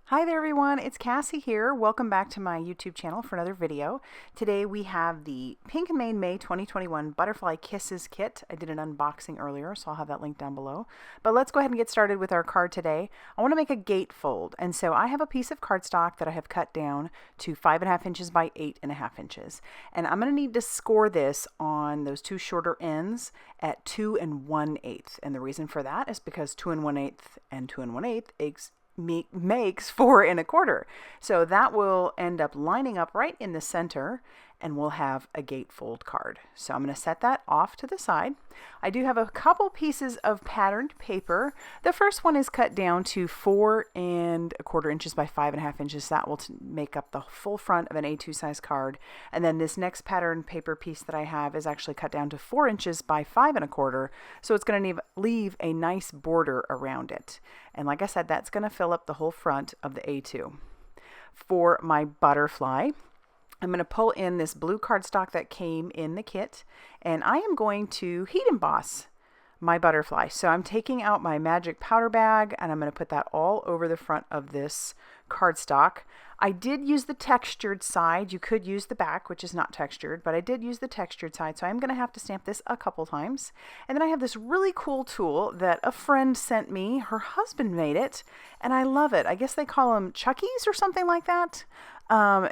Hi there everyone, it's Cassie here. Welcome back to my YouTube channel for another video. Today we have the Pink and May 2021 Butterfly Kisses kit. I did an unboxing earlier, so I'll have that link down below. But let's go ahead and get started with our card today. I want to make a gatefold, and so I have a piece of cardstock that I have cut down to 5.5 inches by 8.5 inches. And I'm going to need to score this on those two shorter ends at 2 1/8. And the reason for that is because 2 1/8 and 2 1/8 makes 4 1/4. So that will end up lining up right in the center and we'll have a gatefold card. So I'm going to set that off to the side. I do have a couple pieces of patterned paper. The first one is cut down to 4 1/4 inches by 5.5 inches. That will make up the full front of an A2 size card. And then this next patterned paper piece that I have is actually cut down to 4 inches by 5 1/4. So it's going to leave a nice border around it. And like I said, that's going to fill up the whole front of the A2. For my butterfly, I'm going to pull in this blue cardstock that came in the kit, and I am going to heat emboss my butterfly. So I'm taking out my magic powder bag and I'm going to put that all over the front of this cardstock. I did use the textured side. You could use the back, which is not textured, but I did use the textured side, so I'm going to have to stamp this a couple times. And then I have this really cool tool that a friend sent me. Her husband made it, and I love it. I guess they call them Chuckies or something like that. I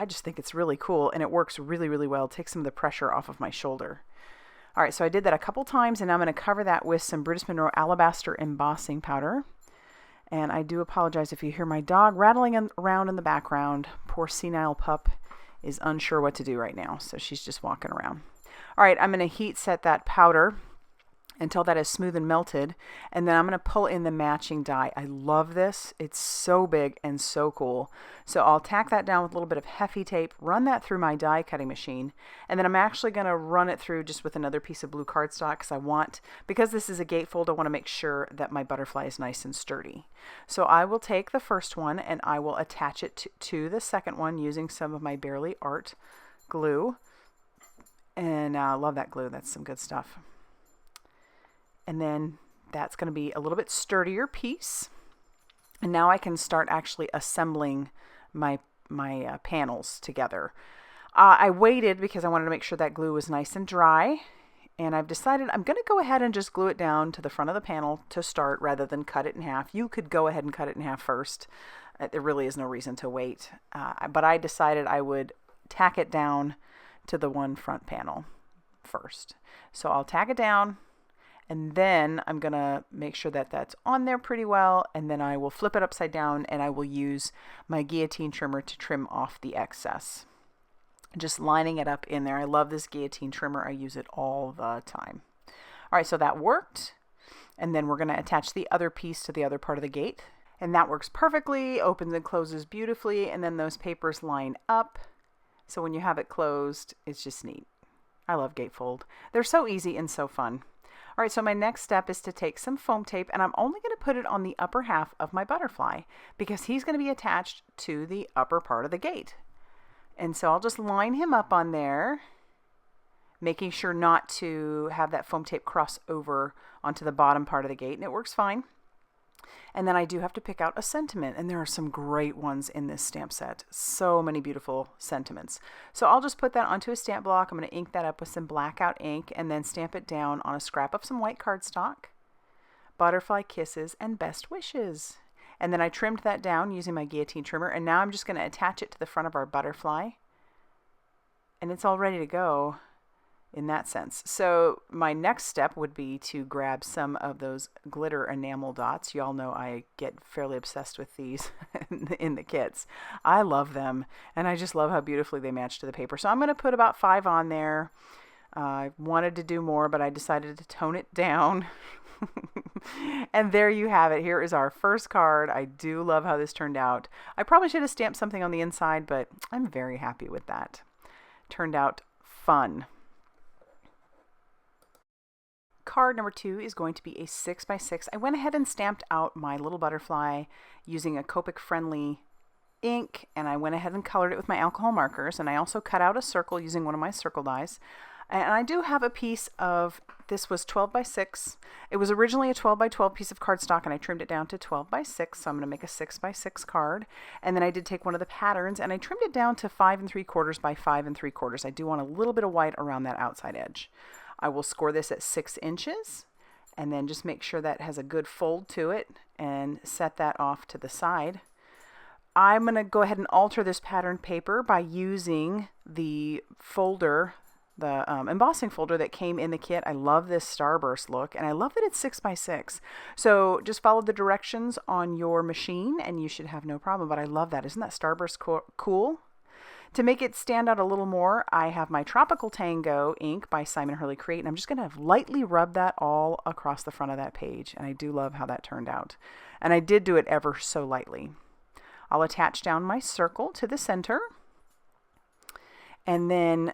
just think it's really cool, and it works really, really well. It takes some of the pressure off of my shoulder. All right, so I did that a couple times, and I'm going to cover that with some Brutus Monroe Alabaster embossing powder. And I do apologize if you hear my dog rattling around in the background. Poor senile pup is unsure what to do right now, so she's just walking around. All right, I'm going to heat set that powder until that is smooth and melted, and then I'm going to pull in the matching die. I love this. It's so big and so cool. So I'll tack that down with a little bit of Heffy tape, run that through my die cutting machine, and then I'm actually going to run it through just with another piece of blue cardstock because this is a gatefold, I want to make sure that my butterfly is nice and sturdy. So I will take the first one and I will attach it to the second one using some of my Barely Art glue. And I love that glue. That's some good stuff. And then that's going to be a little bit sturdier piece. And now I can start actually assembling my panels together. I waited because I wanted to make sure that glue was nice and dry. And I've decided I'm going to go ahead and just glue it down to the front of the panel to start rather than cut it in half. You could go ahead and cut it in half first. There really is no reason to wait. But I decided I would tack it down to the one front panel first. So I'll tack it down. And then I'm going to make sure that that's on there pretty well, and then I will flip it upside down and I will use my guillotine trimmer to trim off the excess. Just lining it up in there. I love this guillotine trimmer. I use it all the time. All right, so that worked. And then we're going to attach the other piece to the other part of the gate. And that works perfectly, opens and closes beautifully, and then those papers line up. So when you have it closed, it's just neat. I love gatefold. They're so easy and so fun. All right, so my next step is to take some foam tape, and I'm only going to put it on the upper half of my butterfly because he's going to be attached to the upper part of the gate. And so I'll just line him up on there, making sure not to have that foam tape cross over onto the bottom part of the gate, and it works fine. And then I do have to pick out a sentiment, and there are some great ones in this stamp set. So many beautiful sentiments. So I'll just put that onto a stamp block. I'm going to ink that up with some blackout ink and then stamp it down on a scrap of some white cardstock. Butterfly Kisses and Best Wishes. And then I trimmed that down using my guillotine trimmer, and now I'm just going to attach it to the front of our butterfly. And it's all ready to go in that sense. So my next step would be to grab some of those glitter enamel dots. You all know I get fairly obsessed with these in the kits. I love them, and I just love how beautifully they match to the paper. So I'm going to put about 5 on there. I wanted to do more, but I decided to tone it down. And there you have it. Here is our first card. I do love how this turned out. I probably should have stamped something on the inside, but I'm very happy with that. Turned out fun. Card number 2 is going to be a 6x6. I went ahead and stamped out my little butterfly using a Copic friendly ink, and I went ahead and colored it with my alcohol markers, and I also cut out a circle using one of my circle dies. And I do have a piece of, this was 12 by 6. It was originally a 12 by 12 piece of cardstock, and I trimmed it down to 12 by 6. So I'm going to make a 6 by 6 card. And then I did take one of the patterns and I trimmed it down to 5 3/4 by 5 3/4. I do want a little bit of white around that outside edge. I will score this at 6 inches and then just make sure that has a good fold to it and set that off to the side. I'm going to go ahead and alter this pattern paper by using the folder, the embossing folder that came in the kit. I love this Starburst look, and I love that it's 6 by 6. So just follow the directions on your machine and you should have no problem, but I love that. Isn't that Starburst cool? To make it stand out a little more, I have my Tropical Tango ink by Hurley Create, and I'm just going to lightly rub that all across the front of that page, and I do love how that turned out. And I did do it ever so lightly. I'll attach down my circle to the center, and then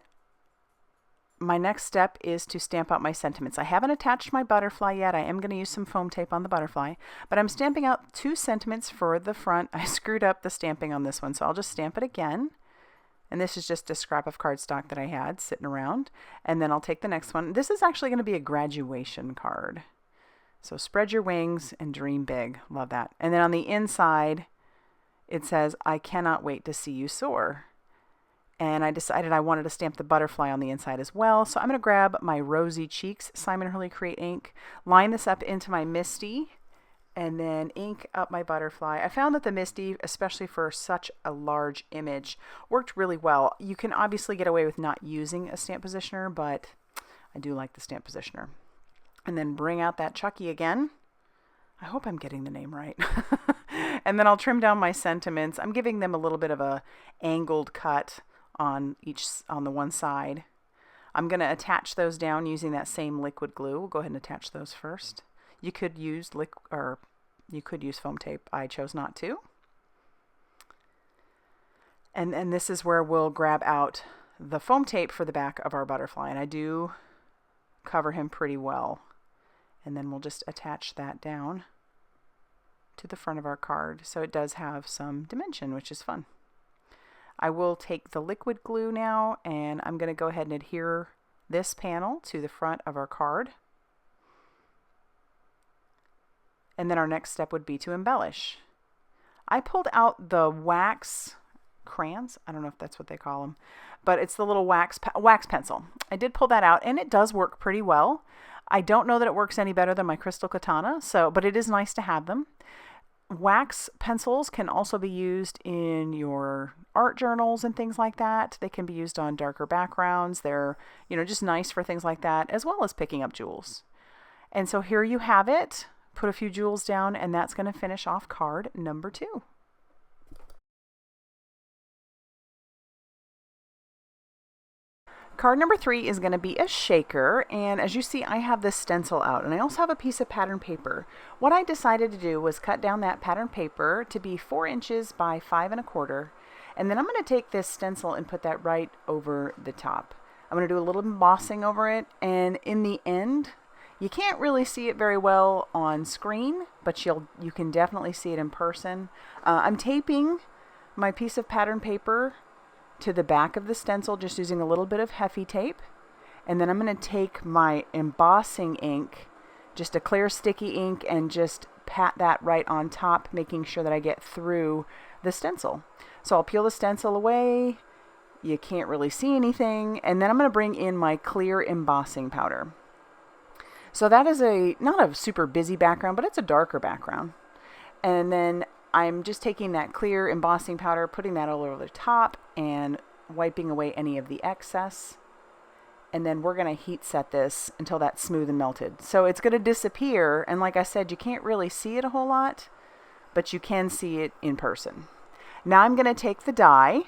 my next step is to stamp out my sentiments. I haven't attached my butterfly yet. I am going to use some foam tape on the butterfly, but I'm stamping out 2 sentiments for the front. I screwed up the stamping on this one, so I'll just stamp it again. And this is just a scrap of cardstock that I had sitting around. And then I'll take the next one. This is actually going to be a graduation card. So spread your wings and dream big. Love that. And then on the inside, it says, I cannot wait to see you soar. And I decided I wanted to stamp the butterfly on the inside as well. So I'm going to grab my Rosy Cheeks Hurley Create ink, line this up into my Misty, and then ink up my butterfly. I found that the Misty, especially for such a large image, worked really well. You can obviously get away with not using a stamp positioner, but I do like the stamp positioner. And then bring out that Chucky again. I hope I'm getting the name right. And then I'll trim down my sentiments. I'm giving them a little bit of a angled cut on the one side. I'm going to attach those down using that same liquid glue. We'll go ahead and attach those first. You could use foam tape. I chose not to. And this is where we'll grab out the foam tape for the back of our butterfly. And I do cover him pretty well. And then we'll just attach that down to the front of our card. So it does have some dimension, which is fun. I will take the liquid glue now, and I'm going to go ahead and adhere this panel to the front of our card. And then our next step would be to embellish. I pulled out the wax crayons. I don't know if that's what they call them, but it's the little wax pencil. I did pull that out, and it does work pretty well. I don't know that it works any better than my crystal katana, but it is nice to have them. Wax pencils can also be used in your art journals and things like that. They can be used on darker backgrounds. They're, just nice for things like that, as well as picking up jewels. And so here you have it. Put a few jewels down, and that's going to finish off card number 2. Card number 3 is going to be a shaker, and as you see, I have this stencil out, and I also have a piece of pattern paper. What I decided to do was cut down that pattern paper to be 4 inches by 5 1/4, and then I'm going to take this stencil and put that right over the top. I'm going to do a little embossing over it, and in the end, you can't really see it very well on screen, but you can definitely see it in person. I'm taping my piece of pattern paper to the back of the stencil, just using a little bit of Heffy tape. And then I'm going to take my embossing ink, just a clear sticky ink, and just pat that right on top, making sure that I get through the stencil. So I'll peel the stencil away. You can't really see anything. And then I'm going to bring in my clear embossing powder. So that is not a super busy background, but it's a darker background. And then I'm just taking that clear embossing powder, putting that all over the top, and wiping away any of the excess. And then we're going to heat set this until that's smooth and melted. So it's going to disappear, and like I said, you can't really see it a whole lot, but you can see it in person. Now I'm going to take the die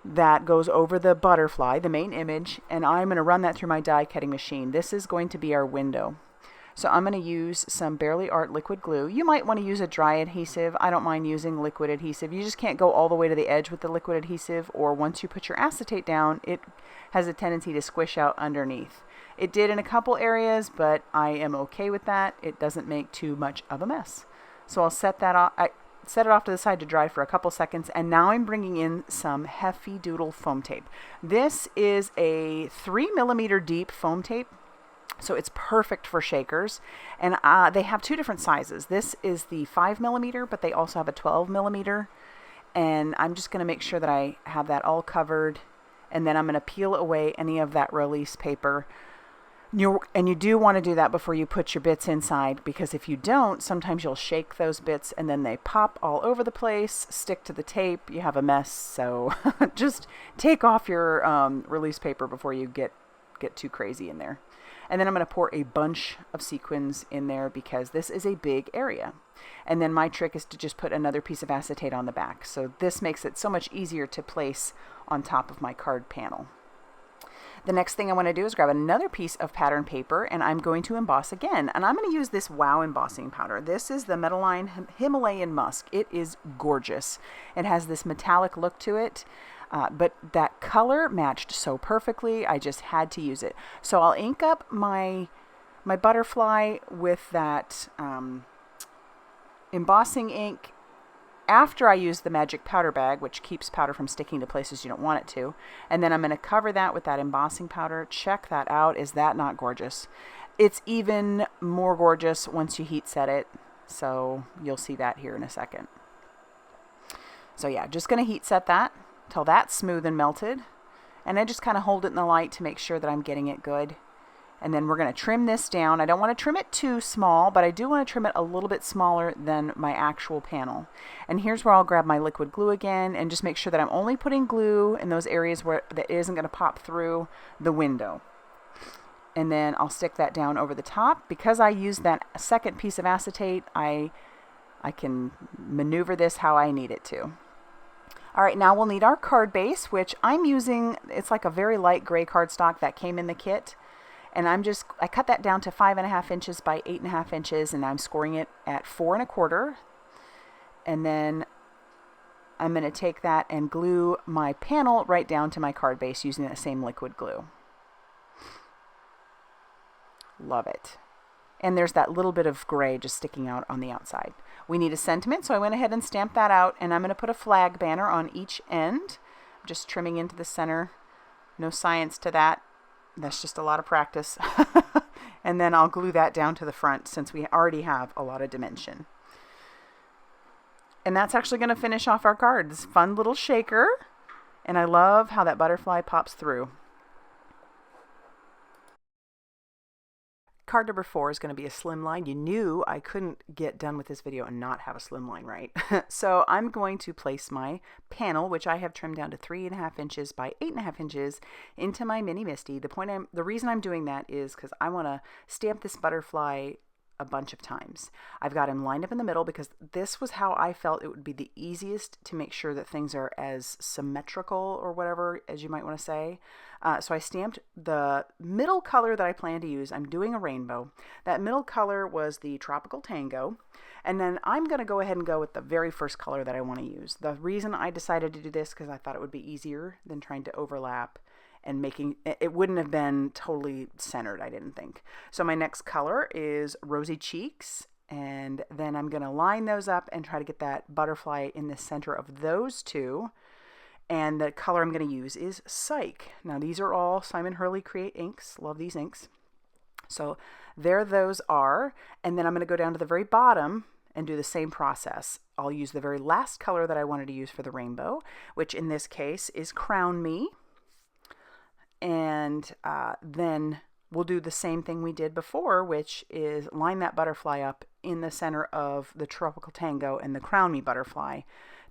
that goes over the butterfly, the main image, and I'm going to run that through my die cutting machine. This is going to be our window. So I'm going to use some Barely Art liquid glue. You might want to use a dry adhesive. I don't mind using liquid adhesive. You just can't go all the way to the edge with the liquid adhesive, or once you put your acetate down, it has a tendency to squish out underneath. It did in a couple areas, but I am okay with that. It doesn't make too much of a mess. So I'll set that off. set it off to the side to dry for a couple seconds, and now I'm bringing in some Heavy Doodle foam tape. This is a 3mm deep foam tape, so it's perfect for shakers, and they have two different sizes. This is the 5mm, but they also have a 12mm, and I'm just going to make sure that I have that all covered, and then I'm going to peel away any of that release paper. And you do want to do that before you put your bits inside, because if you don't, sometimes you'll shake those bits and then they pop all over the place, stick to the tape, you have a mess. So just take off your release paper before you get too crazy in there. And then I'm going to pour a bunch of sequins in there because this is a big area. And then my trick is to just put another piece of acetate on the back. So this makes it so much easier to place on top of my card panel. The next thing I want to do is grab another piece of pattern paper, and I'm going to emboss again. And I'm going to use this Wow embossing powder. This is the METALLINE Himalayan Musk. It is gorgeous. It has this metallic look to it, but that color matched so perfectly, I just had to use it. So I'll ink up my butterfly with that embossing ink after I use the magic powder bag, which keeps powder from sticking to places you don't want it to. And then I'm going to cover that with that embossing powder. Check that out. Is that not gorgeous? It's even more gorgeous once you heat set it. So you'll see that here in a second. So yeah, just going to heat set that till that's smooth and melted. And I just kind of hold it in the light to make sure that I'm getting it good. And then we're going to trim this down. I don't want to trim it too small, but I do want to trim it a little bit smaller than my actual panel. And here's where I'll grab my liquid glue again and just make sure that I'm only putting glue in those areas where that isn't going to pop through the window. And then I'll stick that down over the top. Because I used that second piece of acetate, I can maneuver this how I need it to. All right, now we'll need our card base, which I'm using. It's like a very light gray cardstock that came in the kit. And I cut that down to 5.5 inches by 8.5 inches, and I'm scoring it at 4.25. And then I'm going to take that and glue my panel right down to my card base using that same liquid glue. Love it. And there's that little bit of gray just sticking out on the outside. We need a sentiment, so I went ahead and stamped that out, and I'm going to put a flag banner on each end. I'm just trimming into the center. No science to that. That's just a lot of practice. And then I'll glue that down to the front since we already have a lot of dimension. And that's actually going to finish off our card. This fun little shaker. And I love how that butterfly pops through. Card number 4 is going to be a slimline. You knew I couldn't get done with this video and not have a slimline, right? So I'm going to place my panel, which I have trimmed down to 3.5 inches by 8.5 inches, into my mini Misty. The reason I'm doing that is because I want to stamp this butterfly a bunch of times. I've got him lined up in the middle because this was how I felt it would be the easiest to make sure that things are as symmetrical or whatever as you might want to say. So I stamped the middle color that I plan to use. I'm doing a rainbow. That middle color was the Tropical Tango. And then I'm going to go ahead and go with the very first color that I want to use. The reason I decided to do this because I thought it would be easier than trying to overlap and making it wouldn't have been totally centered, I didn't think. So my next color is Rosy Cheeks, and then I'm going to line those up and try to get that butterfly in the center of those two. And the color I'm going to use is Sike. Now these are all Simon Hurley Create inks. Love these inks. So there those are. And then I'm going to go down to the very bottom and do the same process. I'll use the very last color that I wanted to use for the rainbow, which in this case is Crown Me. And then we'll do the same thing we did before, which is line that butterfly up in the center of the Tropical Tango and the Crown Me butterfly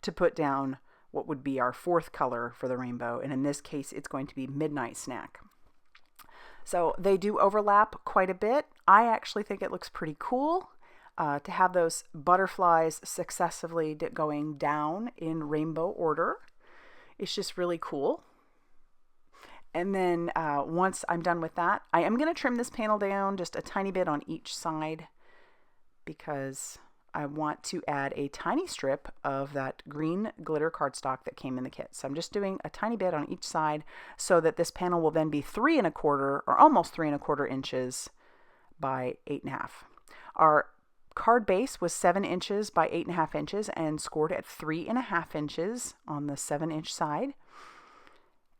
to put down what would be our fourth color for the rainbow. And in this case, it's going to be Midnight Snack. So they do overlap quite a bit. I actually think it looks pretty cool to have those butterflies successively going down in rainbow order. It's just really cool. And then once I'm done with that, I am going to trim this panel down just a tiny bit on each side because I want to add a tiny strip of that green glitter cardstock that came in the kit. So I'm just doing a tiny bit on each side so that this panel will then be 3.25 or almost 3.25 inches by 8.5. Our card base was 7 inches by 8.5 inches and scored at 3.5 inches on the 7-inch side.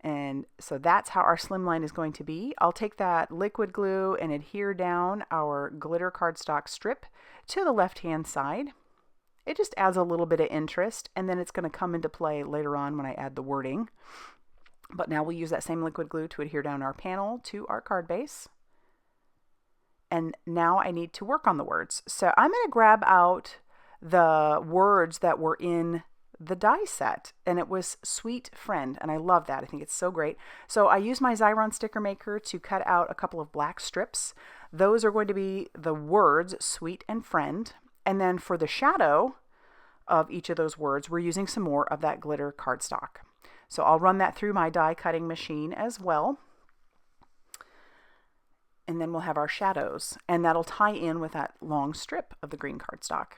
And so that's how our slimline is going to be. I'll take that liquid glue and adhere down our glitter cardstock strip to the left-hand side. It just adds a little bit of interest, and then it's going to come into play later on when I add the wording. But now we'll use that same liquid glue to adhere down our panel to our card base. And now I need to work on the words. So I'm going to grab out the words that were in the die set, and it was Sweet Friend, and I love that. I think it's so great. So I use my Xyron sticker maker to cut out a couple of black strips. Those are going to be the words Sweet and Friend, and then for the shadow of each of those words, we're using some more of that glitter cardstock. So I'll run that through my die cutting machine as well. And then we'll have our shadows, and that'll tie in with that long strip of the green cardstock.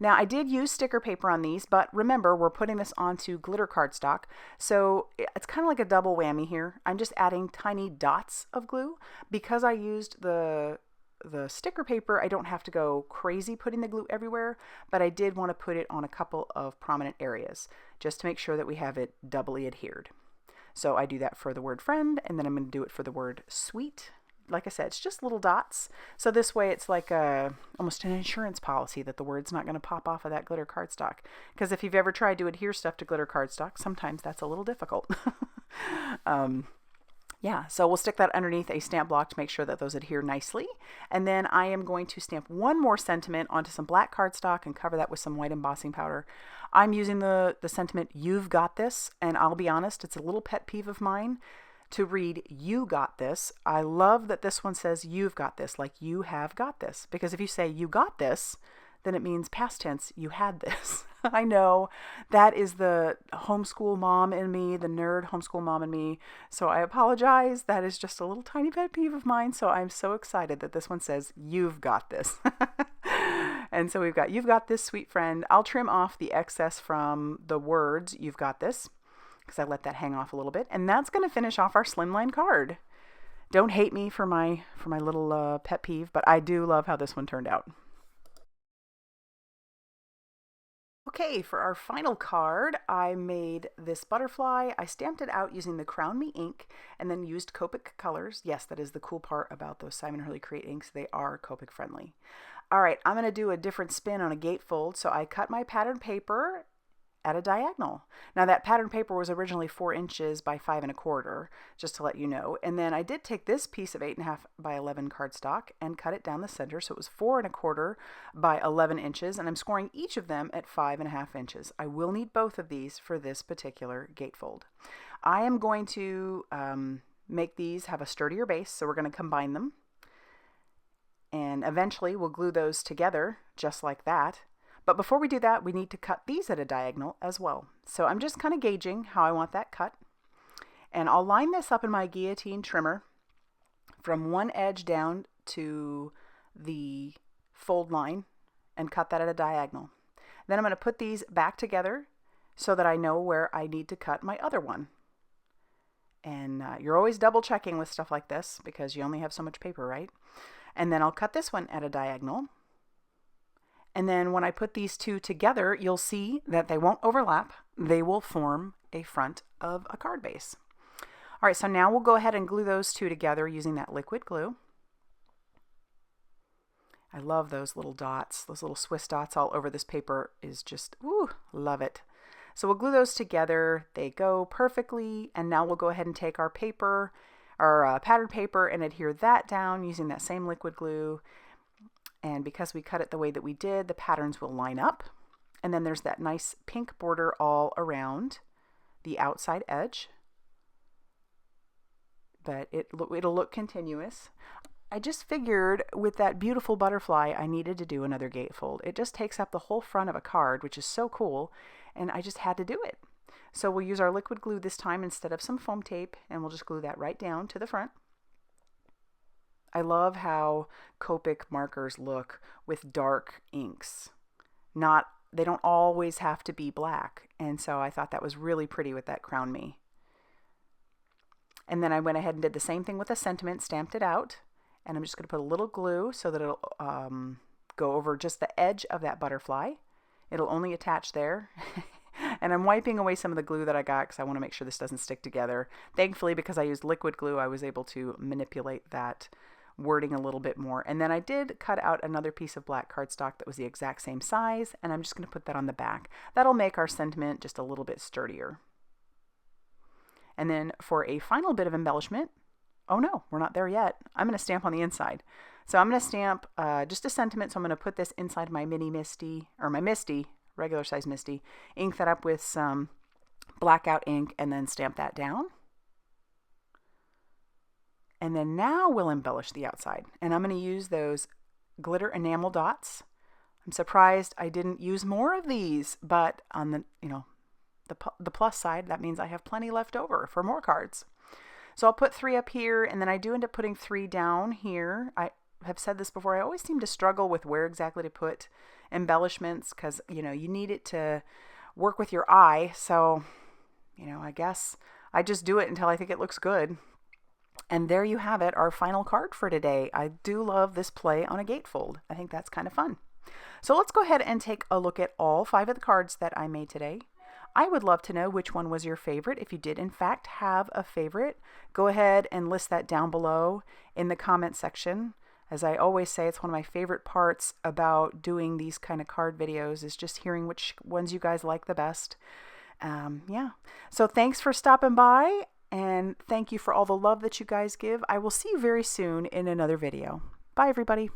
Now, I did use sticker paper on these, but remember, we're putting this onto glitter cardstock, so it's kind of like a double whammy here. I'm just adding tiny dots of glue. Because I used the sticker paper, I don't have to go crazy putting the glue everywhere, but I did want to put it on a couple of prominent areas, just to make sure that we have it doubly adhered. So I do that for the word friend, and then I'm going to do it for the word sweet. Like I said, it's just little dots. So this way it's like almost an insurance policy that the word's not going to pop off of that glitter cardstock. Because if you've ever tried to adhere stuff to glitter cardstock, sometimes that's a little difficult. Yeah, so we'll stick that underneath a stamp block to make sure that those adhere nicely. And then I am going to stamp one more sentiment onto some black cardstock and cover that with some white embossing powder. I'm using the sentiment, "You've got this," and I'll be honest, it's a little pet peeve of mine to read "you got this." I love that this one says "you've got this," like you have got this. Because if you say "you got this," then it means past tense, you had this. I know that is the homeschool mom in me, the nerd homeschool mom in me. So I apologize. That is just a little tiny pet peeve of mine. So I'm so excited that this one says "you've got this." And so we've got "you've got this, sweet friend." I'll trim off the excess from the words "you've got this," because I let that hang off a little bit. And that's going to finish off our slimline card. Don't hate me for my little pet peeve, but I do love how this one turned out. Okay, for our final card, I made this butterfly. I stamped it out using the Crown Me ink and then used Copic colors. Yes, that is the cool part about those Simon Hurley Create inks. They are Copic friendly. All right, I'm going to do a different spin on a gatefold. So I cut my pattern paper at a diagonal. Now that pattern paper was originally 4 inches by 5 1/4, just to let you know. And then I did take this piece of 8.5 by 11 cardstock and cut it down the center. So it was 4 1/4 by 11 inches, and I'm scoring each of them at 5 1/2 inches. I will need both of these for this particular gatefold. I am going to make these have a sturdier base, so we're going to combine them. And eventually we'll glue those together just like that. But before we do that, we need to cut these at a diagonal as well. So I'm just kind of gauging how I want that cut. And I'll line this up in my guillotine trimmer from one edge down to the fold line and cut that at a diagonal. Then I'm going to put these back together so that I know where I need to cut my other one. And you're always double checking with stuff like this because you only have so much paper, right? And then I'll cut this one at a diagonal. And then when I put these two together, you'll see that they won't overlap. They will form a front of a card base. All right, so now we'll go ahead and glue those two together using that liquid glue. I love those little dots, those little Swiss dots all over this paper is just, ooh, love it. So we'll glue those together. They go perfectly. And now we'll go ahead and take our paper, our pattern paper, and adhere that down using that same liquid glue. And because we cut it the way that we did, the patterns will line up. And then there's that nice pink border all around the outside edge. But it'll look continuous. I just figured with that beautiful butterfly, I needed to do another gatefold. It just takes up the whole front of a card, which is so cool, and I just had to do it. So we'll use our liquid glue this time instead of some foam tape, and we'll just glue that right down to the front. I love how Copic markers look with dark inks. They don't always have to be black, and so I thought that was really pretty with that Crown Me. And then I went ahead and did the same thing with a sentiment, stamped it out, And I'm just going to put a little glue so that it'll go over just the edge of that butterfly. It'll only attach there. And I'm wiping away some of the glue that I got because I want to make sure this doesn't stick together. Thankfully, because I used liquid glue, I was able to manipulate that wording a little bit more. And then I did cut out another piece of black cardstock that was the exact same size, and I'm just going to put that on the back. That'll make our sentiment just a little bit sturdier. And then for a final bit of embellishment, oh no, we're not there yet. I'm going to stamp on the inside. So I'm going to stamp just a sentiment. So I'm going to put this inside my mini Misty, or my Misty, regular size Misty, ink that up with some blackout ink, and then stamp that down. And then now we'll embellish the outside. And I'm going to use those glitter enamel dots. I'm surprised I didn't use more of these, but on the, the plus side, that means I have plenty left over for more cards. So I'll put 3 up here, and then I do end up putting 3 down here. I have said this before, I always seem to struggle with where exactly to put embellishments because, you need it to work with your eye. So, I guess I just do it until I think it looks good. And there you have it, our final card for today. I do love this play on a gatefold. I think that's kind of fun. So let's go ahead and take a look at all 5 of the cards that I made today. I would love to know which one was your favorite. If you did, in fact, have a favorite, go ahead and list that down below in the comment section. As I always say, it's one of my favorite parts about doing these kind of card videos is just hearing which ones you guys like the best. Yeah. So thanks for stopping by, and thank you for all the love that you guys give. I will see you very soon in another video. Bye, everybody.